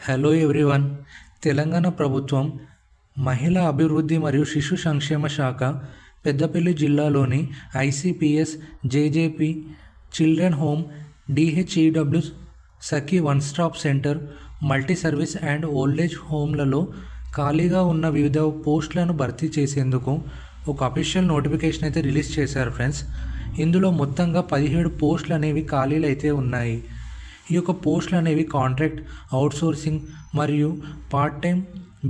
Hello everyone. Telangana ప్రభుత్వం మహిళా అభివృద్ధి మరియు శిశు సంక్షేమ శాఖ పెద్దపల్లి జిల్లాలోని ICPS, JJP, children home, DHEW, Sakhi one stop centre, multi service and old age హోమ్లలో ఖాళీగా ఉన్న వివిధ పోస్టులను భర్తీ చేసేందుకు ఒక అఫీషియల్ నోటిఫికేషన్ అయితే రిలీజ్ చేశారు ఫ్రెండ్స్. ఇందులో మొత్తంగా 17 పోస్టులు అనేవి ఖాళీలు అయితే ఉన్నాయి. ఈ యొక్క పోస్టులు అనేవి కాంట్రాక్ట్, అవుట్సోర్సింగ్ మరియు పార్ట్ టైం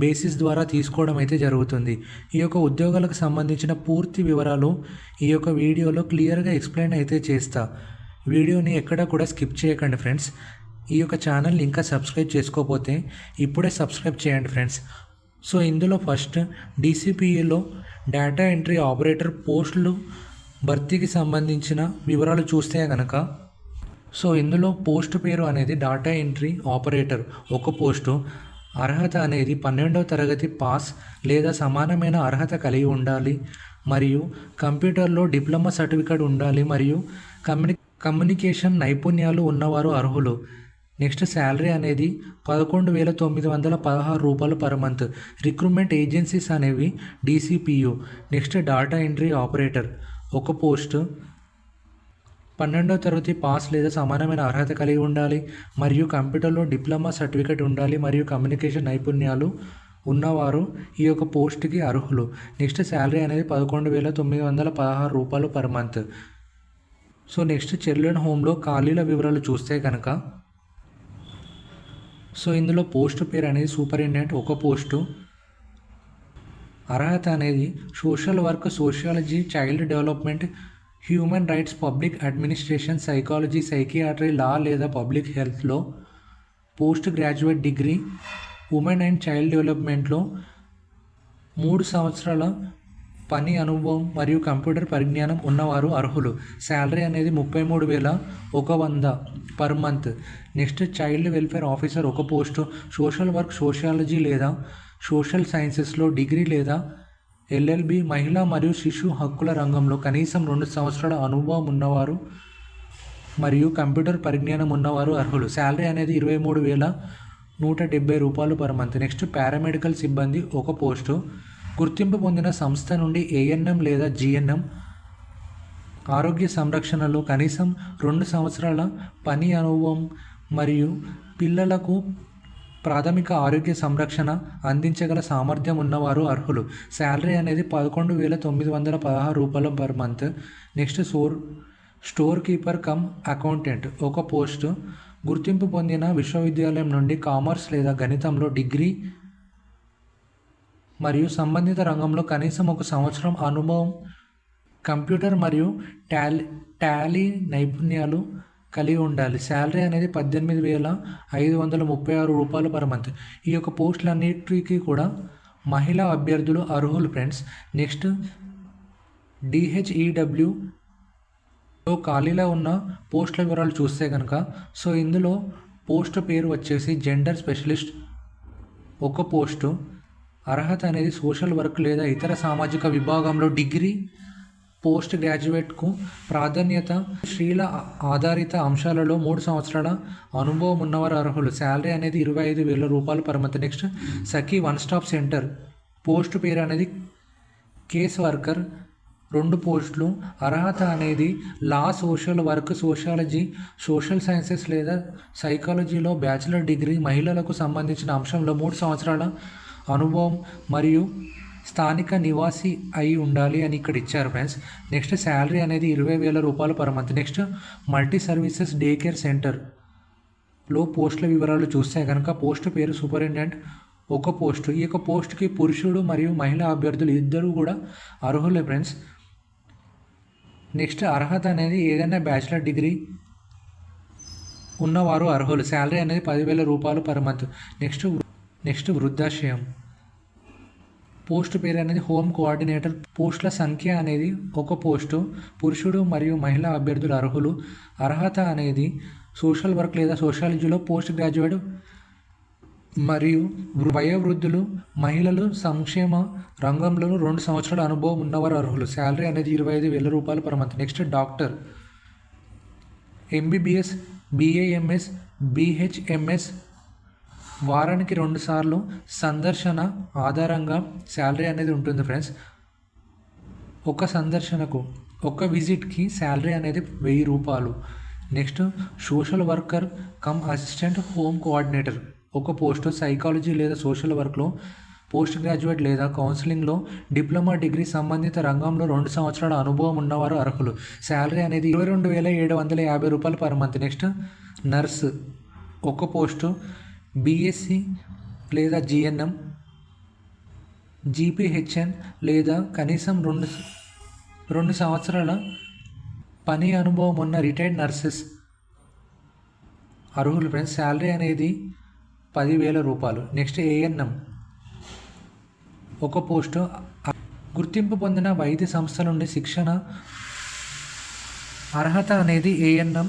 బేసిస్ ద్వారా తీసుకోవడం అయితే జరుగుతుంది. ఈ యొక్క ఉద్యోగాలకు సంబంధించిన పూర్తి వివరాలు ఈ యొక్క వీడియోలో క్లియర్గా ఎక్స్ప్లెయిన్ అయితే చేస్తా. వీడియోని ఎక్కడ కూడా స్కిప్ చేయకండి ఫ్రెండ్స్. ఈ యొక్క ఛానల్ని ఇంకా సబ్స్క్రైబ్ చేసుకోకపోతే ఇప్పుడే సబ్స్క్రైబ్ చేయండి ఫ్రెండ్స్. సో ఇందులో ఫస్ట్ డిసిపిఏలో డేటా ఎంట్రీ ఆపరేటర్ పోస్టులు భర్తీకి సంబంధించిన వివరాలు చూస్తే కనుక, సో ఇందులో పోస్ట్ పేరు అనేది డేటా ఎంట్రీ ఆపరేటర్ ఒక పోస్టు. అర్హత అనేది 12వ తరగతి పాస్ లేదా సమానమైన అర్హత కలిగి ఉండాలి మరియు కంప్యూటర్లో డిప్లొమా సర్టిఫికేట్ ఉండాలి మరియు కమ్యూనికేషన్ నైపుణ్యాలు ఉన్నవారు అర్హులు. నెక్స్ట్ శాలరీ అనేది 11,916 రూపాయలు పర్ మంత్. రిక్రూట్మెంట్ ఏజెన్సీస్ అనేవి DCPU. Next data entry operator ఒక పోస్టు. 12వ తరగతి పాస్ లేదా సమానమైన అర్హత కలిగి ఉండాలి మరియు కంప్యూటర్లో డిప్లొమా సర్టిఫికేట్ ఉండాలి మరియు కమ్యూనికేషన్ నైపుణ్యాలు ఉన్నవారు ఈ యొక్క పోస్ట్కి అర్హులు. నెక్స్ట్ శాలరీ అనేది 11,916 రూపాయలు per month. So next children హోమ్లో ఖాళీల వివరాలు చూస్తే కనుక, సో ఇందులో పోస్ట్ పేరు అనేది సూపరింటెండెంట్ ఒక పోస్టు. అర్హత అనేది social work, sociology, child development, human rights, public administration, psychology, psychiatry, law లేదా పబ్లిక్ హెల్త్లో post graduate degree, women and child డెవలప్మెంట్లో 3 సంవత్సరాల పని అనుభవం మరియు కంప్యూటర్ పరిజ్ఞానం ఉన్నవారు అర్హులు. శాలరీ అనేది 33,100 per month. Next child welfare officer ఒక పోస్టు. సోషల్ వర్క్, సోషియాలజీ లేదా సోషల్ సైన్సెస్లో డిగ్రీ లేదా ఎల్ఎల్బి, మహిళా మరియు శిశు హక్కుల రంగంలో కనీసం 2 సంవత్సరాల అనుభవం ఉన్నవారు మరియు కంప్యూటర్ పరిజ్ఞానం ఉన్నవారు అర్హులు. శాలరీ అనేది 23,170 రూపాయలు పర్ మంత్. నెక్స్ట్ పారామెడికల్ సిబ్బంది ఒక పోస్టు. గుర్తింపు పొందిన సంస్థ నుండి ఏఎన్ఎం లేదా జిఎన్ఎం ఆరోగ్య సంరక్షణలో కనీసం 2 సంవత్సరాల పని అనుభవం మరియు పిల్లలకు ప్రాథమిక ఆరోగ్య సంరక్షణ అందించగల సామర్థ్యం ఉన్నవారు అర్హులు. శాలరీ అనేది 11,916 రూపాయలు per month. Next store keeper cum accountant ఒక పోస్టు. గుర్తింపు పొందిన విశ్వవిద్యాలయం నుండి కామర్స్ లేదా గణితంలో డిగ్రీ మరియు సంబంధిత రంగంలో కనీసం 1 సంవత్సరం అనుభవం, కంప్యూటర్ మరియు టాలీ నైపుణ్యాలు కలిగి ఉండాలి. శాలరీ అనేది 18,536 రూపాయలు పర్ మంత్. ఈ యొక్క పోస్టులన్నిటికీ కూడా మహిళా అభ్యర్థులు అర్హులు ఫ్రెండ్స్. నెక్స్ట్ డిహెచ్ఈడబ్ల్యూలో ఖాళీలో ఉన్న పోస్టుల వివరాలు చూస్తే కనుక, సో ఇందులో పోస్ట్ పేరు వచ్చేసి జెండర్ స్పెషలిస్ట్ ఒక పోస్టు. అర్హత అనేది సోషల్ వర్క్ లేదా ఇతర సామాజిక విభాగంలో డిగ్రీ, పోస్ట్ గ్రాడ్యుయేట్కు ప్రాధాన్యత, స్త్రీల ఆధారిత అంశాలలో 3 సంవత్సరాల అనుభవం ఉన్నవారు అర్హులు. శాలరీ అనేది 25,000 రూపాయలు per month. Next Sakhi one stop centre post పేరు అనేది కేస్ వర్కర్ 2 పోస్టులు. అర్హత అనేది law, social work, sociology, social sciences లేదా సైకాలజీలో బ్యాచిలర్ డిగ్రీ, మహిళలకు సంబంధించిన అంశంలో 3 సంవత్సరాల అనుభవం మరియు స్థానిక నివాసి అయి ఉండాలి అని ఇక్కడ ఇచ్చారు ఫ్రెండ్స్. నెక్స్ట్ శాలరీ అనేది 20,000 రూపాయలు per month. Next multi services day care సెంటర్లో పోస్టుల వివరాలు చూస్తే కనుక, పోస్ట్ పేరు సూపరింటెండెంట్ ఒక పోస్టు. ఈ యొక్క పోస్టుకి పురుషుడు మరియు మహిళా అభ్యర్థులు ఇద్దరు కూడా అర్హులే ఫ్రెండ్స్. నెక్స్ట్ అర్హత అనేది ఏదైనా బ్యాచిలర్ డిగ్రీ ఉన్నవారు అర్హులు. శాలరీ అనేది 10,000 రూపాయలు పర్ మంత్. నెక్స్ట్ వృద్ధాశ్రయం పోస్ట్ పేరు అనేది హోమ్ కోఆర్డినేటర్. పోస్టుల సంఖ్య అనేది ఒక పోస్టు. పురుషుడు మరియు మహిళా అభ్యర్థులు అర్హులు. అర్హత అనేది సోషల్ వర్క్ లేదా సోషాలజీలో పోస్ట్ గ్రాడ్యుయేట్ మరియు వయోవృద్ధులు, మహిళలు సంక్షేమ రంగంలో 2 సంవత్సరాల అనుభవం ఉన్నవారు అర్హులు. శాలరీ అనేది 25,000 రూపాయలు per month. Next doctor MBBS, BAMS, BHMS వారానికి 2 సార్లు సందర్శన ఆధారంగా శాలరీ అనేది ఉంటుంది ఫ్రెండ్స్. ఒక సందర్శనకు ఒక విజిట్కి శాలరీ అనేది 1000 రూపాయలు. Next social worker come assistant home coordinator ఒక పోస్టు సైకాలజీ లేదా సోషల్ వర్క్లో పోస్ట్ గ్రాడ్యుయేట్ లేదా కౌన్సిలింగ్లో డిప్లొమా డిగ్రీ సంబంధిత రంగంలో 2 సంవత్సరాల అనుభవం ఉన్నవారు అర్హులు. శాలరీ అనేది 22,750 రూపాయలు పర్ మంత్. నెక్స్ట్ నర్స్ ఒక పోస్టు బీఎస్సీ లేదా జిఎన్ఎం, జీపీహెచ్ఎన్ లేదా కనీసం 2 సంవత్సరాల పని అనుభవం ఉన్న రిటైర్డ్ నర్సెస్ అర్హులు ఫ్రెండ్స్. శాలరీ అనేది 10,000 రూపాయలు. నెక్స్ట్ ఏఎన్ఎం ఒక పోస్టు గుర్తింపు పొందిన వైద్య సంస్థ నుండి శిక్షణ అర్హత అనేది ఏఎన్ఎం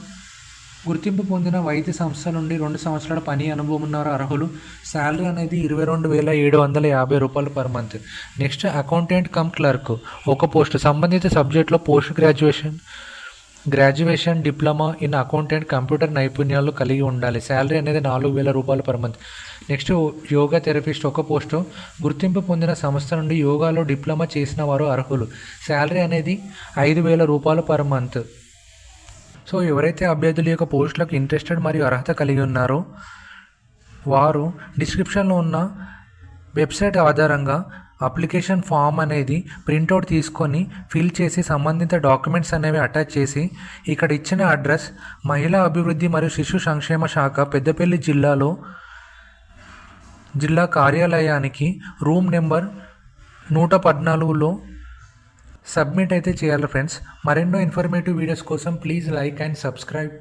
గుర్తింపు పొందిన వైద్య సంస్థ నుండి 2 సంవత్సరాల పని అనుభవం ఉన్న అర్హులు. శాలరీ అనేది 22,750 రూపాయలు per month. Next accountant come clerk ఒక పోస్టు సంబంధిత సబ్జెక్ట్లో post graduation diploma in accountant computer నైపుణ్యాలు కలిగి ఉండాలి. శాలరీ అనేది 4,000 రూపాయలు per month. Next yoga therapist ఒక పోస్టు గుర్తింపు పొందిన సంస్థ నుండి యోగాలో డిప్లొమా చేసిన వారు అర్హులు. శాలరీ అనేది 5,000 రూపాయలు పర్ మంత్. సో ఎవరైతే అభ్యర్థుల యొక్క పోస్టులకు ఇంట్రెస్టెడ్ మరియు అర్హత కలిగి ఉన్నారో వారు డిస్క్రిప్షన్లో ఉన్న వెబ్సైట్ ఆధారంగా అప్లికేషన్ ఫామ్ అనేది ప్రింట్అవుట్ తీసుకొని ఫిల్ చేసి సంబంధిత డాక్యుమెంట్స్ అనేవి అటాచ్ చేసి ఇక్కడ ఇచ్చిన అడ్రస్ మహిళా అభివృద్ధి మరియు శిశు సంక్షేమ శాఖ పెద్దపల్లి జిల్లా కార్యాలయానికి రూమ్ నెంబర్ 114లో సబ్మిట్ అయితే చేయాలి ఫ్రెండ్స్. మరెన్నో ఇన్ఫర్మేటివ్ వీడియోస్ కోసం ప్లీజ్ లైక్ అండ్ సబ్స్క్రైబ్.